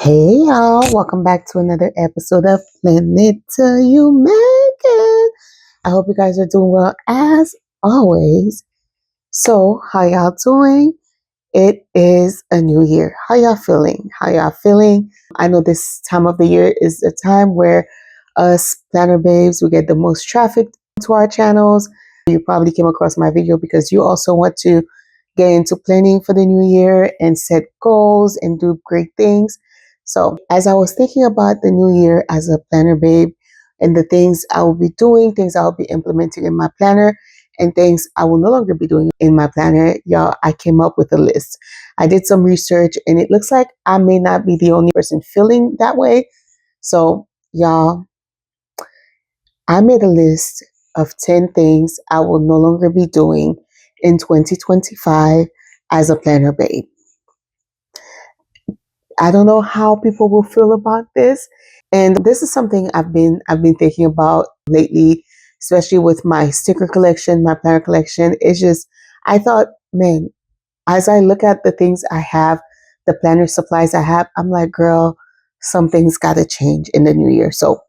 Hey y'all, welcome back to another episode of Plan It Till You Make It. I hope you guys are doing well as always. So, how y'all doing? It is a new year. How y'all feeling? I know this time of the year is the time where us planner babes, we get the most traffic to our channels. You probably came across my video because you also want to get into planning for the new year and set goals and do great things. So, as I was thinking about the new year as a planner babe and the things I will be doing, things I will be implementing in my planner, and things I will no longer be doing in my planner, y'all, I came up with a list. I did some research and it looks like I may not be the only person feeling that way. So, y'all, I made a list of 10 things I will no longer be doing in 2025 as a planner babe. I don't know how people will feel about this. And this is something I've been thinking about lately, especially with my sticker collection, my planner collection. It's just I thought, man, as I look at the things I have, the planner supplies I have, I'm like, girl, something's gotta change in the new year. So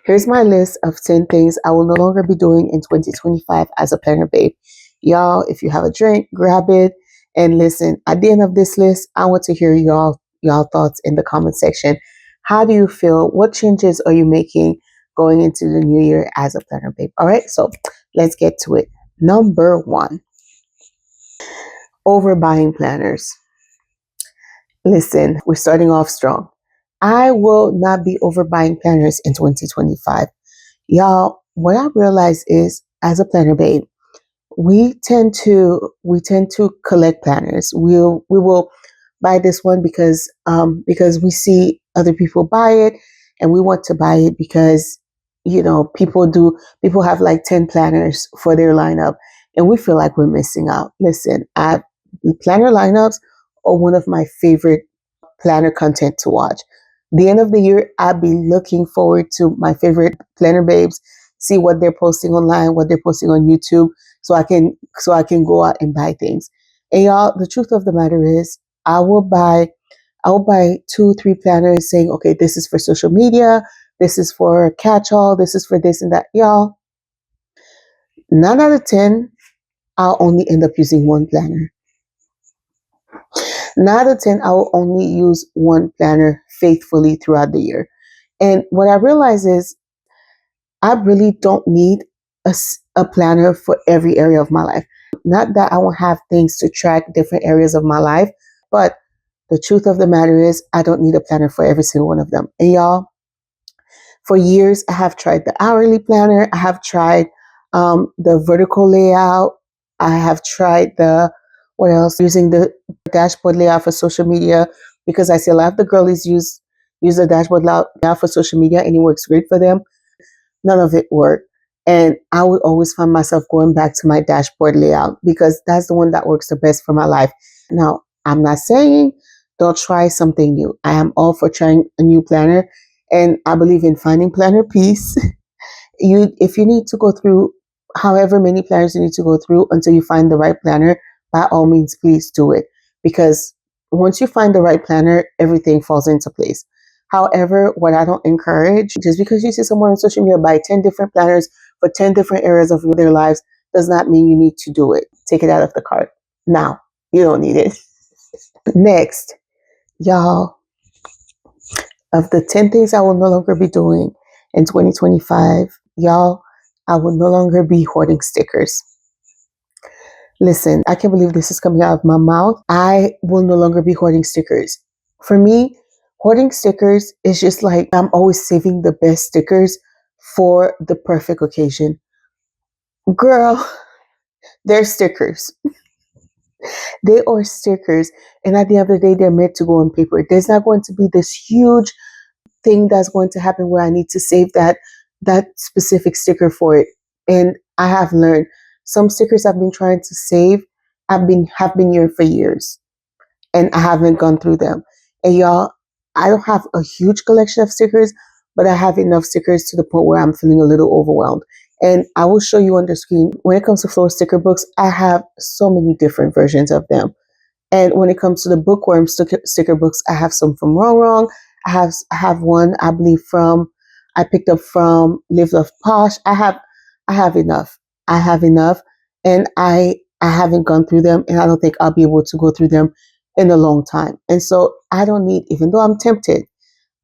here's my list of 10 things I will no longer be doing in 2025 as a planner babe. Y'all, if you have a drink, grab it and listen. At the end of this list, I want to hear y'all thoughts in the comment section. How do you feel? What changes are you making going into the new year as a planner babe? All right, so let's get to it. Number 1, overbuying planners. Listen, we're starting off strong. I will not be overbuying planners in 2025. Y'all, what I realize is as a planner babe, we tend to collect planners. We will buy this one because we see other people buy it and we want to buy it because people have like 10 planners for their lineup and we feel like we're missing out. Listen, planner lineups are one of my favorite planner content to watch. The end of the year, I'll be looking forward to my favorite planner babes, see what they're posting online, what they're posting on YouTube, so I can go out and buy things. And y'all, the truth of the matter is, I will buy 2, 3 planners saying, okay, this is for social media, this is for catch all, this is for this and that. Y'all, 9 out of 10, I'll only end up using one planner. 9 out of 10, I will only use one planner faithfully throughout the year. And what I realize is I really don't need a planner for every area of my life. Not that I won't have things to track different areas of my life, but the truth of the matter is I don't need a planner for every single one of them. And y'all, for years, I have tried the hourly planner. I have tried the vertical layout. I have tried what else? Using the dashboard layout for social media because I see a lot of the girlies use the dashboard layout for social media and it works great for them. None of it worked. And I would always find myself going back to my dashboard layout because that's the one that works the best for my life. Now, I'm not saying don't try something new. I am all for trying a new planner and I believe in finding planner peace. If you need to go through however many planners you need to go through until you find the right planner, by all means, please do it. Because once you find the right planner, everything falls into place. However, what I don't encourage, just because you see someone on social media buy 10 different planners for 10 different areas of their lives, does not mean you need to do it. Take it out of the cart. Now, you don't need it. Next, y'all, of the 10 things I will no longer be doing in 2025, y'all, I will no longer be hoarding stickers. Listen, I can't believe this is coming out of my mouth. I will no longer be hoarding stickers. For me, hoarding stickers is just like I'm always saving the best stickers for the perfect occasion. Girl, they're stickers. They are stickers. And at the end of the day, they're meant to go on paper. There's not going to be this huge thing that's going to happen where I need to save that specific sticker for it. And I have learned some stickers I've been trying to save have been here for years and I haven't gone through them. And y'all, I don't have a huge collection of stickers, but I have enough stickers to the point where I'm feeling a little overwhelmed. And I will show you on the screen when it comes to floor sticker books, I have so many different versions of them. And when it comes to the bookworm sticker books, I have some from Wrong Wrong. I have one I believe from I picked up from Live Love Posh. I have enough. I have enough, and I haven't gone through them, and I don't think I'll be able to go through them in a long time. And so I don't need, even though I'm tempted,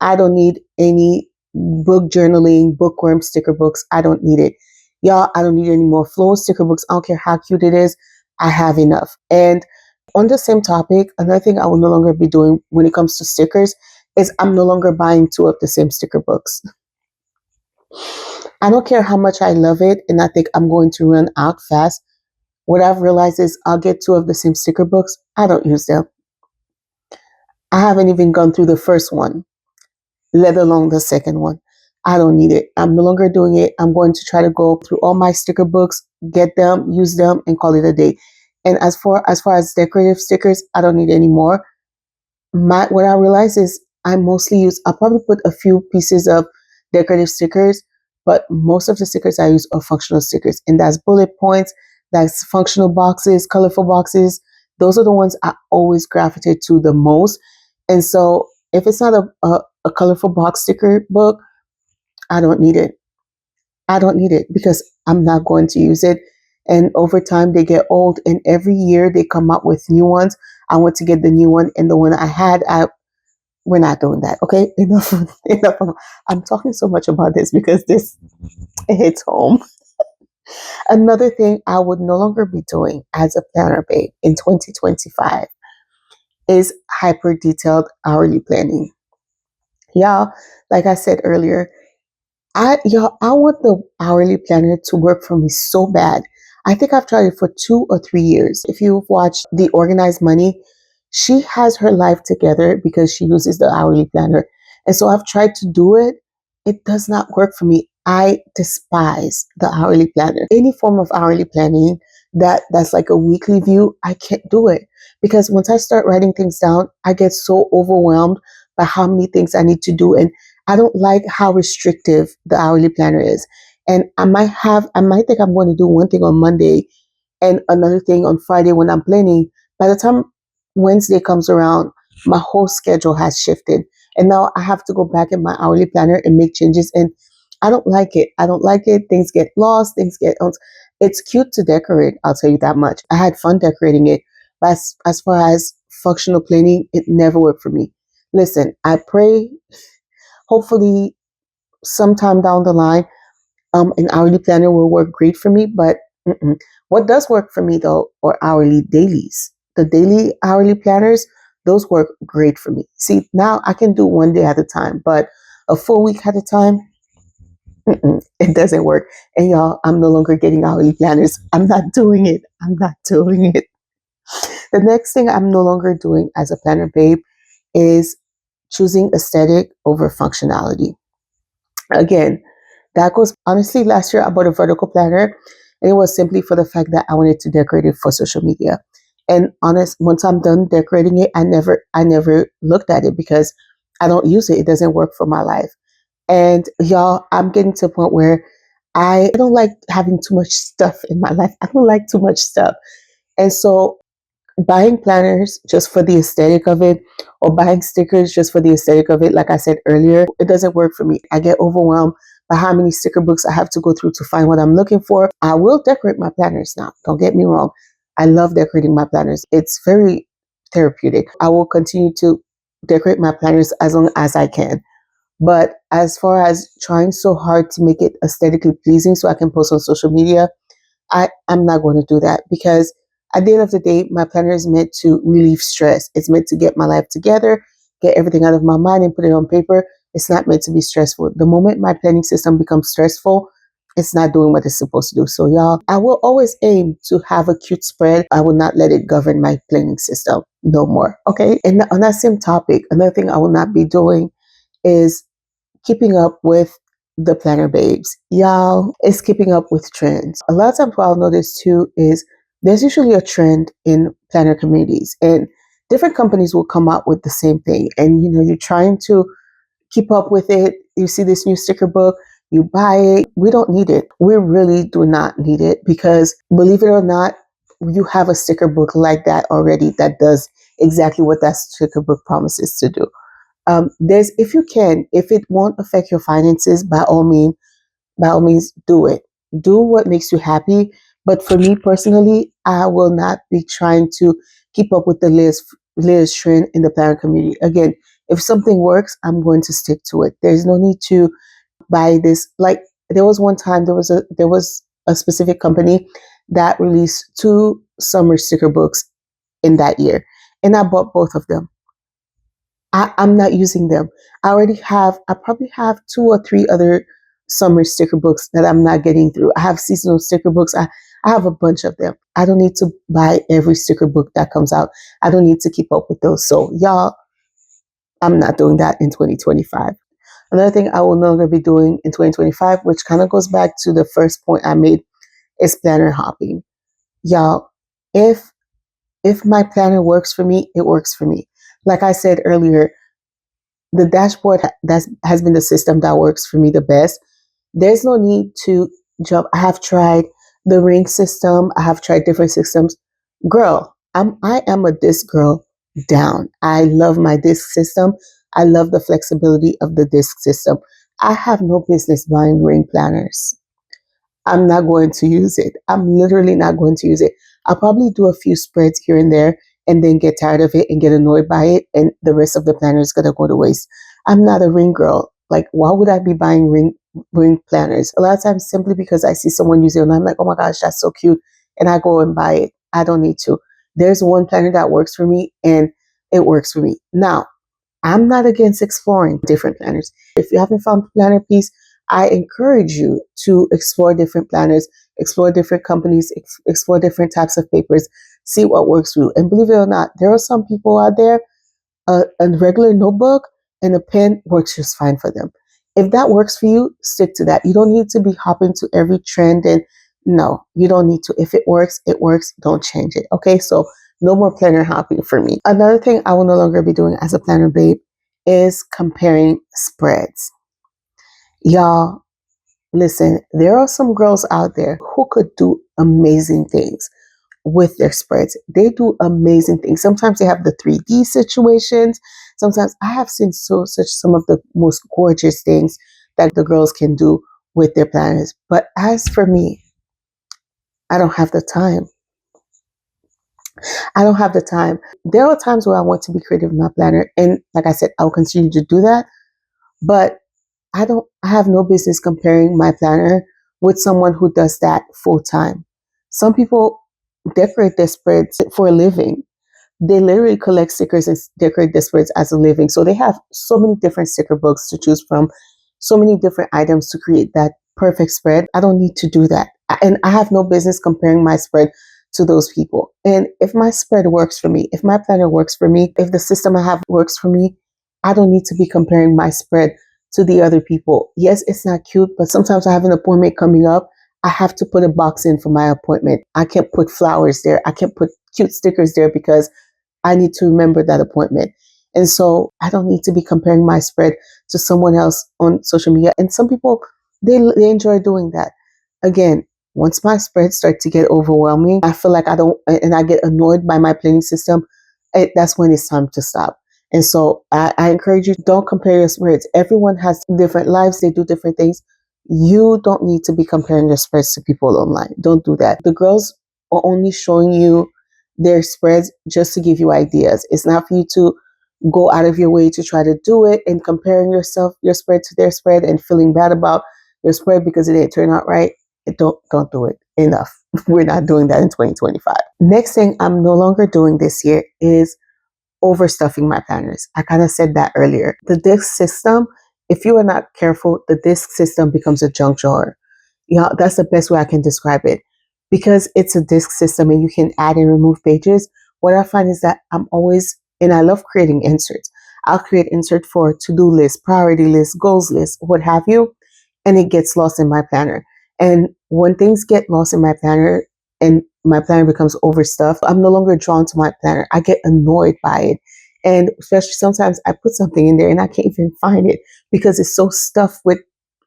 I don't need any book journaling, bookworm sticker books. I don't need it. Y'all, I don't need any more flow sticker books. I don't care how cute it is. I have enough. And on the same topic, another thing I will no longer be doing when it comes to stickers is I'm no longer buying two of the same sticker books. I don't care how much I love it and I think I'm going to run out fast. What I've realized is I'll get two of the same sticker books. I don't use them. I haven't even gone through the first one, let alone the second one. I don't need it. I'm no longer doing it. I'm going to try to go through all my sticker books, get them, use them, and call it a day. And as far as decorative stickers, I don't need any more. What I realize is I mostly use. I'll probably put a few pieces of decorative stickers, but most of the stickers I use are functional stickers, and that's bullet points, that's functional boxes, colorful boxes. Those are the ones I always gravitate to the most. And so if it's not a colorful box sticker book, I don't need it. I don't need it because I'm not going to use it. And over time, they get old, and every year they come up with new ones. I want to get the new one, and the one I had, we're not doing that. Okay, enough, enough. I'm talking so much about this because this hits home. Another thing I would no longer be doing as a planner babe in 2025 is hyper detailed hourly planning. Y'all, like I said earlier, I want the hourly planner to work for me so bad. I think I've tried it for 2 or 3 years. If you've watched The Organized Money, she has her life together because she uses the hourly planner. And so I've tried to do it. It does not work for me. I despise the hourly planner. Any form of hourly planning that's like a weekly view, I can't do it because once I start writing things down, I get so overwhelmed by how many things I need to do, and I don't like how restrictive the hourly planner is. And I might think I'm going to do one thing on Monday and another thing on Friday when I'm planning. By the time Wednesday comes around, my whole schedule has shifted. And now I have to go back in my hourly planner and make changes. And I don't like it. I don't like it. Things get lost. It's cute to decorate. I'll tell you that much. I had fun decorating it. But as far as functional planning, it never worked for me. Listen, I pray hopefully sometime down the line, an hourly planner will work great for me. But what does work for me though are hourly dailies. The daily hourly planners, those work great for me. See, now I can do one day at a time, but a full week at a time, it doesn't work. And y'all, I'm no longer getting hourly planners. I'm not doing it. I'm not doing it. The next thing I'm no longer doing as a planner babe is choosing aesthetic over functionality. Again, that goes honestly, last year I bought a vertical planner and it was simply for the fact that I wanted to decorate it for social media. And honest, once I'm done decorating it, I never looked at it because I don't use it. It doesn't work for my life. And y'all, I'm getting to a point where I don't like having too much stuff in my life. I don't like too much stuff. And so buying planners just for the aesthetic of it or buying stickers just for the aesthetic of it, like I said earlier, it doesn't work for me. I get overwhelmed by how many sticker books I have to go through to find what I'm looking for. I will decorate my planners now. Don't get me wrong. I love decorating my planners. It's very therapeutic. I will continue to decorate my planners as long as I can. But as far as trying so hard to make it aesthetically pleasing so I can post on social media, I'm not going to do that because at the end of the day, my planner is meant to relieve stress. It's meant to get my life together, get everything out of my mind and put it on paper. It's not meant to be stressful. The moment my planning system becomes stressful, it's not doing what it's supposed to do. So y'all, I will always aim to have a cute spread. I will not let it govern my planning system no more. Okay. And on that same topic, another thing I will not be doing is keeping up with the planner babes. Y'all, is keeping up with trends. A lot of times what I'll notice too is there's usually a trend in planner communities and different companies will come out with the same thing. And you're trying to keep up with it. You see this new sticker book, you buy it. We don't need it. We really do not need it because believe it or not, you have a sticker book like that already that does exactly what that sticker book promises to do. There's, if you can, if it won't affect your finances, by all means, do it. Do what makes you happy. But for me personally, I will not be trying to keep up with the latest trend in the planner community. Again, if something works, I'm going to stick to it. There's no need to buy this. Like, there was one time, there was a specific company that released two summer sticker books in that year, and I bought both of them. I'm not using them. I probably have two or three other summer sticker books that I'm not getting through. I have seasonal sticker books. I have a bunch of them. I don't need to buy every sticker book that comes out. I don't need to keep up with those. So, y'all, I'm not doing that in 2025. Another thing I will no longer be doing in 2025, which kind of goes back to the first point I made, is planner hopping. Y'all, if my planner works for me, it works for me. Like I said earlier, the dashboard that has been the system that works for me the best. There's no need to jump. I have tried the ring system. I have tried different systems. Girl, I am a disc girl down. I love my disc system. I love the flexibility of the disc system. I have no business buying ring planners. I'm not going to use it. I'm literally not going to use it. I'll probably do a few spreads here and there and then get tired of it and get annoyed by it, and the rest of the planner is going to go to waste. I'm not a ring girl. Like, why would I be buying ring planners? A lot of times simply because I see someone use it and I'm like, oh my gosh, that's so cute. And I go and buy it. I don't need to. There's one planner that works for me and it works for me. Now, I'm not against exploring different planners. If you haven't found planner piece, I encourage you to explore different planners, explore different companies, explore different types of papers, see what works for you. And believe it or not, there are some people out there, a regular notebook and a pen works just fine for them. If that works for you, stick to that. You don't need to be hopping to every trend, and no, you don't need to. If it works, it works. Don't change it. Okay, so no more planner hopping for me. Another thing I will no longer be doing as a planner babe is comparing spreads. Y'all, listen, there are some girls out there who could do amazing things with their spreads. They do amazing things. Sometimes they have the 3D situations. Sometimes I have seen some of the most gorgeous things that the girls can do with their planners. But as for me, I don't have the time. I don't have the time. There are times where I want to be creative in my planner, and like I said, I'll continue to do that. But I have no business comparing my planner with someone who does that full time. Some people decorate their spreads for a living. They literally collect stickers and decorate their spreads as a living. So they have so many different sticker books to choose from, so many different items to create that perfect spread. I don't need to do that. And I have no business comparing my spread to those people. And if my spread works for me, if my planner works for me, if the system I have works for me, I don't need to be comparing my spread to the other people. Yes, it's not cute, but sometimes I have an appointment coming up. I have to put a box in for my appointment. I can't put flowers there. I can't put cute stickers there because I need to remember that appointment. And so I don't need to be comparing my spread to someone else on social media. And some people, they enjoy doing that. Again, once my spreads start to get overwhelming, I feel like I don't, and I get annoyed by my planning system, that's when it's time to stop. And so I encourage you, don't compare your spreads. Everyone has different lives. They do different things. You don't need to be comparing your spreads to people online. Don't do that. The girls are only showing you their spreads just to give you ideas. It's not for you to go out of your way to try to do it and comparing your spread to their spread and feeling bad about your spread because it didn't turn out right. Don't do it. Enough. We're not doing that in 2025. Next thing I'm no longer doing this year is overstuffing my planners. I kind of said that earlier. The disc system, if you are not careful, the disc system becomes a junk drawer. That's the best way I can describe it. Because it's a disc system and you can add and remove pages, what I find is that I'm always, and I love creating inserts. I'll create insert for to-do list, priority list, goals list, what have you, and it gets lost in my planner. And when things get lost in my planner and my planner becomes overstuffed, I'm no longer drawn to my planner. I get annoyed by it. And especially sometimes I put something in there and I can't even find it because it's so stuffed with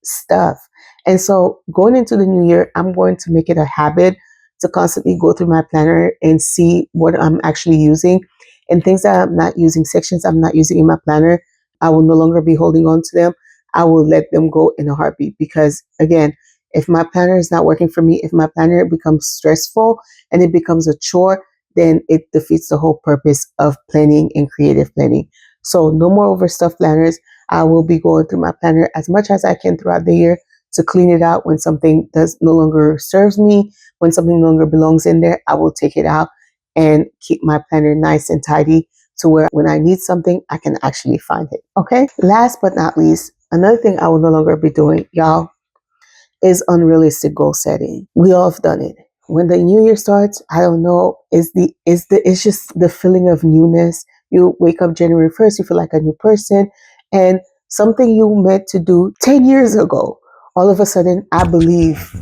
stuff. And so going into the new year, I'm going to make it a habit to constantly go through my planner and see what I'm actually using, and things that I'm not using, sections I'm not using in my planner, I will no longer be holding on to them. I will let them go in a heartbeat, because again, if my planner is not working for me, if my planner becomes stressful and it becomes a chore, then it defeats the whole purpose of planning and creative planning. So no more overstuffed planners. I will be going through my planner as much as I can throughout the year to clean it out. When something does no longer serves me, when something no longer belongs in there, I will take it out and keep my planner nice and tidy to where when I need something, I can actually find it. Okay. Last but not least, another thing I will no longer be doing, y'all, is unrealistic goal setting. We all have done it. When the new year starts, I don't know, it's just the feeling of newness. You wake up January 1st, you feel like a new person, and something you meant to do 10 years ago, all of a sudden, I believe,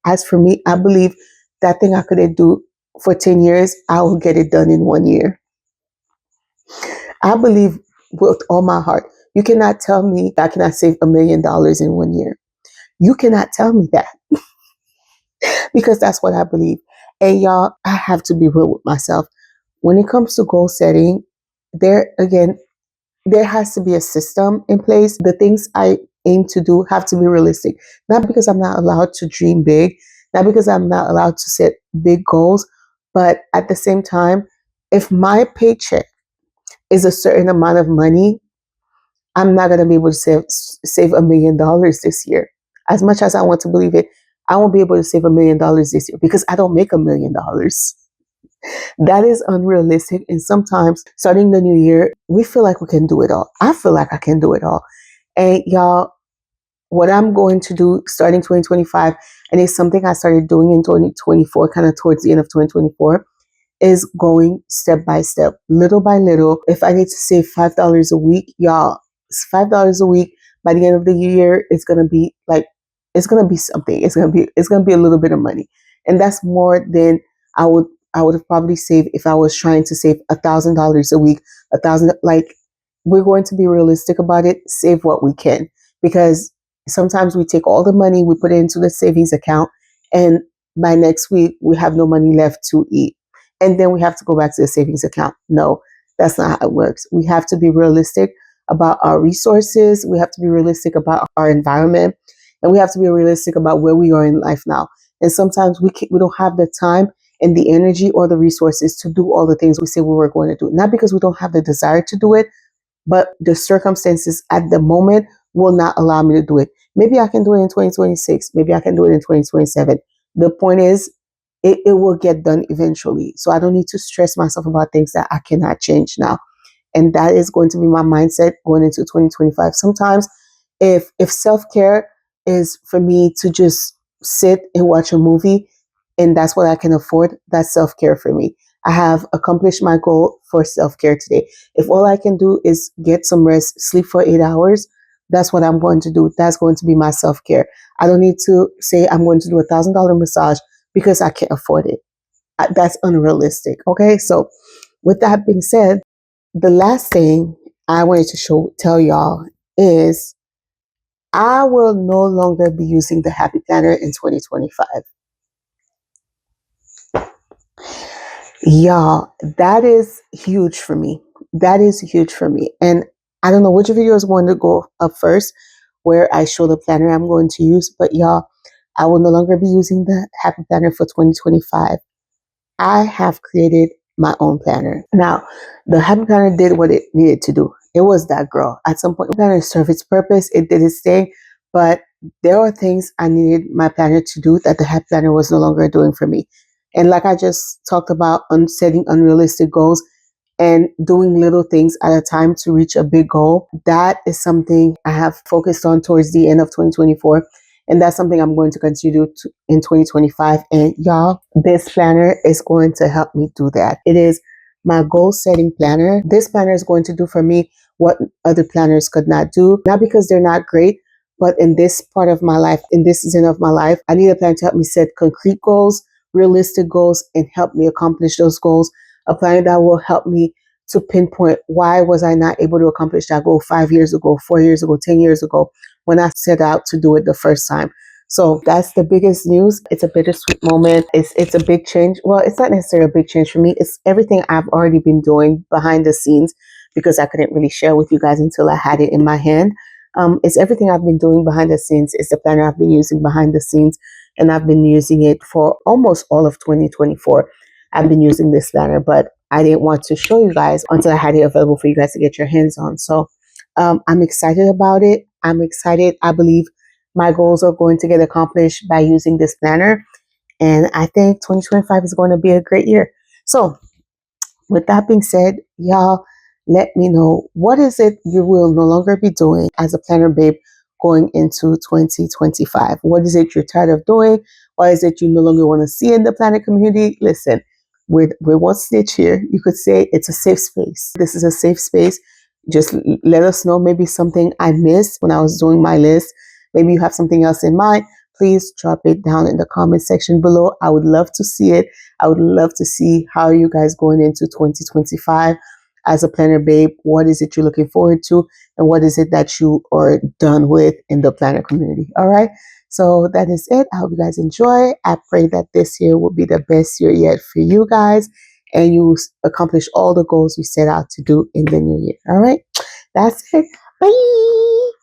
as for me, I believe that thing I couldn't do for 10 years, I will get it done in 1 year. I believe with all my heart. You cannot tell me I cannot save $1 million in 1 year. You cannot tell me that, because that's what I believe. And y'all, I have to be real with myself. When it comes to goal setting, there again, there has to be a system in place. The things I aim to do have to be realistic. Not because I'm not allowed to dream big, not because I'm not allowed to set big goals, but at the same time, if my paycheck is a certain amount of money, I'm not going to be able to save $1 million this year. As much as I want to believe it, I won't be able to save $1 million this year because I don't make $1 million. That is unrealistic. And sometimes starting the new year, we feel like we can do it all. I feel like I can do it all. And y'all, what I'm going to do starting 2025, and it's something I started doing in 2024, kind of towards the end of 2024, is going step by step, little by little. If I need to save $5 a week, y'all, it's $5 a week. By the end of the year, it's gonna be like, it's gonna be something. It's gonna be a little bit of money, and that's more than I would I would have probably saved if I was trying to save $1,000 a week. A thousand, like, we're going to be realistic about it. Save what we can, because sometimes we take all the money, we put it into the savings account, and by next week we have no money left to eat, and then we have to go back to the savings account. No, that's not how it works. We have to be realistic about our resources. We have to be realistic about our environment, and we have to be realistic about where we are in life now. And sometimes we don't have the time and the energy or the resources to do all the things we say we were going to do. Not because we don't have the desire to do it, but the circumstances at the moment will not allow me to do it. Maybe I can do it in 2026. Maybe I can do it in 2027. The point is, it will get done eventually. So I don't need to stress myself about things that I cannot change now. And that is going to be my mindset going into 2025. Sometimes if self-care is for me to just sit and watch a movie and that's what I can afford, that's self-care for me. I have accomplished my goal for self-care today. If all I can do is get some rest, sleep for 8 hours, that's what I'm going to do. That's going to be my self-care. I don't need to say I'm going to do $1,000 massage because I can't afford it. That's unrealistic. Okay. So with that being said, the last thing I wanted to tell y'all is I will no longer be using the Happy Planner in 2025. Y'all, that is huge for me. That is huge for me. And I don't know which video is going to go up first, where I show the planner I'm going to use, but y'all, I will no longer be using the Happy Planner for 2025. I have created my own planner. Now, the Happy Planner did what it needed to do. It was that girl. At some point, the planner served its purpose. It did its thing, but there are things I needed my planner to do that the Happy Planner was no longer doing for me. And like I just talked about, setting unrealistic goals and doing little things at a time to reach a big goal. That is something I have focused on towards the end of 2024. And that's something I'm going to continue to in 2025. And y'all, this planner is going to help me do that. It is my goal setting planner. This planner is going to do for me what other planners could not do. Not because they're not great, but in this part of my life, in this season of my life, I need a plan to help me set concrete goals, realistic goals, and help me accomplish those goals. A plan that will help me to pinpoint why was I not able to accomplish that goal 5 years ago, 4 years ago, 10 years ago, when I set out to do it the first time. So that's the biggest news. It's a bittersweet moment. It's a big change. Well, it's not necessarily a big change for me. It's everything I've already been doing behind the scenes because I couldn't really share with you guys until I had it in my hand. It's everything I've been doing behind the scenes. It's the planner I've been using behind the scenes, and I've been using it for almost all of 2024. I've been using this planner, but I didn't want to show you guys until I had it available for you guys to get your hands on. So I'm excited about it. I'm excited. I believe my goals are going to get accomplished by using this planner. And I think 2025 is going to be a great year. So with that being said, y'all, let me know, what is it you will no longer be doing as a planner babe going into 2025? What is it you're tired of doing? Or is it you no longer want to see in the planner community? Listen, we're one stitch here. You could say it's a safe space. This is a safe space. Just let us know maybe something I missed when I was doing my list. Maybe you have something else in mind. Please drop it down in the comment section below. I would love to see it. I would love to see how you guys going into 2025 as a planner babe. What is it you're looking forward to? And what is it that you are done with in the planner community? All right. So that is it. I hope you guys enjoy. I pray that this year will be the best year yet for you guys and you accomplish all the goals you set out to do in the new year. All right. That's it. Bye.